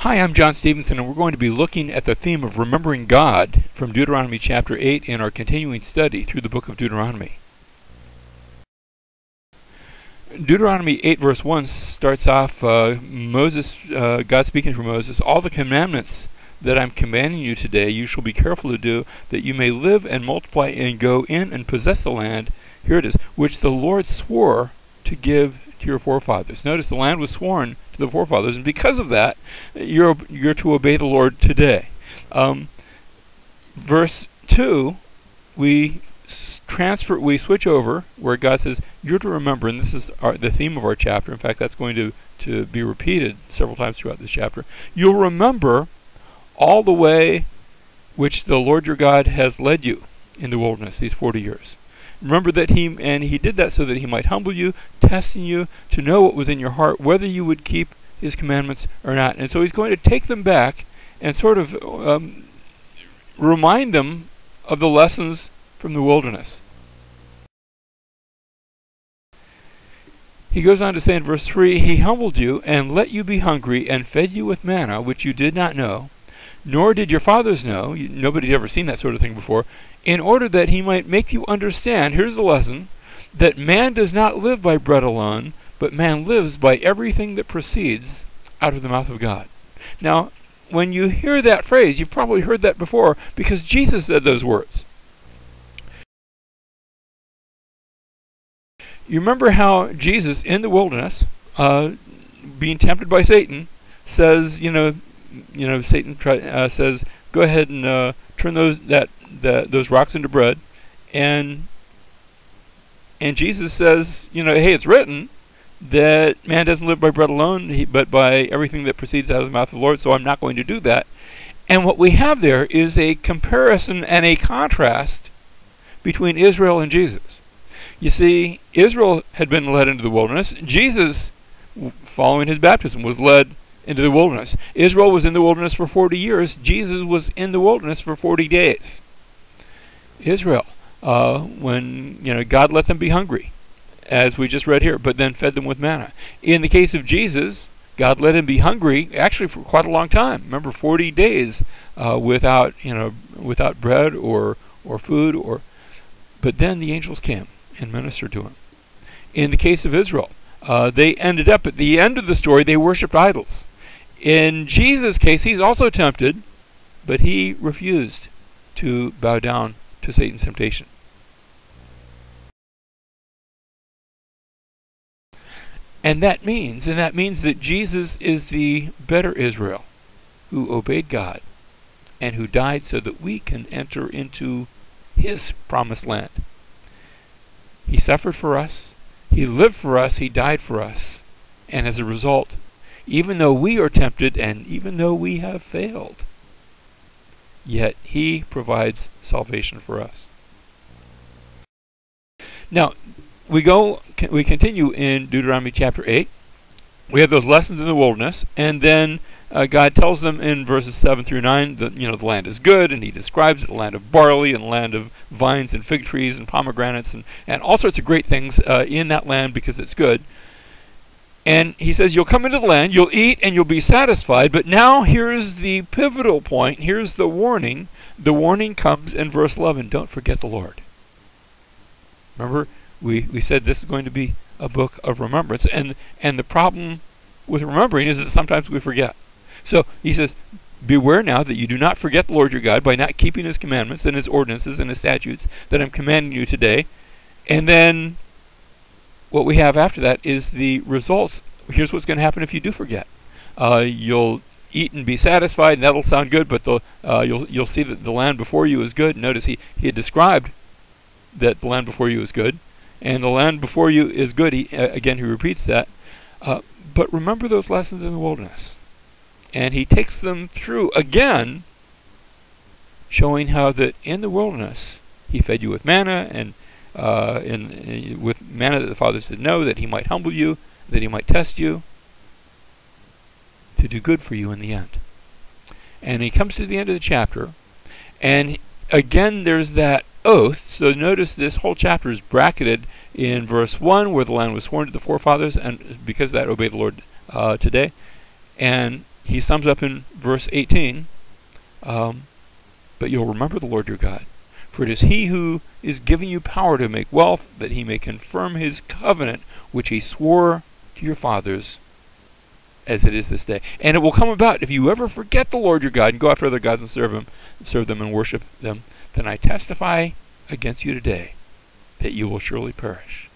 Hi, I'm John Stevenson, and we're going to be looking at the theme of remembering God from Deuteronomy chapter 8 in our continuing study through the book of Deuteronomy. Deuteronomy 8 verse 1 starts off God speaking through Moses, "All the commandments that I'm commanding you today you shall be careful to do, that you may live and multiply and go in and possess the land," here it is, "which the Lord swore to give to your forefathers." Notice the land was sworn to the forefathers, and because of that, you're to obey the Lord today. Verse 2, we switch over where God says you're to remember, and this is the theme of our chapter. In fact, that's going to be repeated several times throughout this chapter. You'll remember all the way which the Lord your God has led you in the wilderness these 40 years. Remember that he did that so that he might humble you, testing you to know what was in your heart, whether you would keep his commandments or not. And so he's going to take them back and sort of remind them of the lessons from the wilderness. He goes on to say in verse 3, "He humbled you and let you be hungry and fed you with manna, which you did not know, nor did your fathers know," nobody had ever seen that sort of thing before, "in order that he might make you understand," here's the lesson, "that man does not live by bread alone, but man lives by everything that proceeds out of the mouth of God." Now, when you hear that phrase, you've probably heard that before because Jesus said those words. You remember how Jesus in the wilderness, being tempted by Satan, says, Satan says, "Go ahead and turn those rocks into bread," and Jesus says, "Hey, it's written that man doesn't live by bread alone, but by everything that proceeds out of the mouth of the Lord. So I'm not going to do that." And what we have there is a comparison and a contrast between Israel and Jesus. You see, Israel had been led into the wilderness. Jesus, following his baptism, was led into the wilderness. Israel was in the wilderness for 40 years. Jesus was in the wilderness for 40 days. Israel, when God let them be hungry, as we just read here, but then fed them with manna. In the case of Jesus, God let him be hungry actually for quite a long time. Remember, 40 days without bread or food, but then the angels came and ministered to him. In the case of Israel, they ended up at the end of the story, they worshipped idols. In Jesus' case, he's also tempted, but he refused to bow down to Satan's temptation. And that means that Jesus is the better Israel who obeyed God and who died so that we can enter into his promised land. He suffered for us, he lived for us, he died for us, and as a result, even though we are tempted and even though we have failed, yet he provides salvation for us. Now, we continue in Deuteronomy chapter 8. We have those lessons in the wilderness, and then God tells them in verses 7 through 9 that the land is good, and he describes it, the land of barley and the land of vines and fig trees and pomegranates and all sorts of great things in that land because it's good. And he says, you'll come into the land, you'll eat, and you'll be satisfied. But now here's the pivotal point. Here's the warning. The warning comes in verse 11. Don't forget the Lord. Remember, we said this is going to be a book of remembrance. And the problem with remembering is that sometimes we forget. So he says, beware now that you do not forget the Lord your God by not keeping his commandments and his ordinances and his statutes that I'm commanding you today. And then what we have after that is the results. Here's what's going to happen if you do forget. You'll eat and be satisfied, and that'll sound good, but you'll see that the land before you is good. Notice he had described that the land before you is good, and the land before you is good. He repeats that. But remember those lessons in the wilderness. And he takes them through again, showing how that in the wilderness he fed you with manna, and with manna that the fathers didn't know, that he might humble you, that he might test you, to do good for you in the end. And he comes to the end of the chapter, and again there's that oath. So notice this whole chapter is bracketed in verse 1, where the land was sworn to the forefathers, and because of that obey the Lord today. And he sums up in verse 18, but you'll remember the Lord your God, for it is he who is giving you power to make wealth, that he may confirm his covenant, which he swore to your fathers, as it is this day. And it will come about, if you ever forget the Lord your God and go after other gods and serve them and worship them, then I testify against you today that you will surely perish.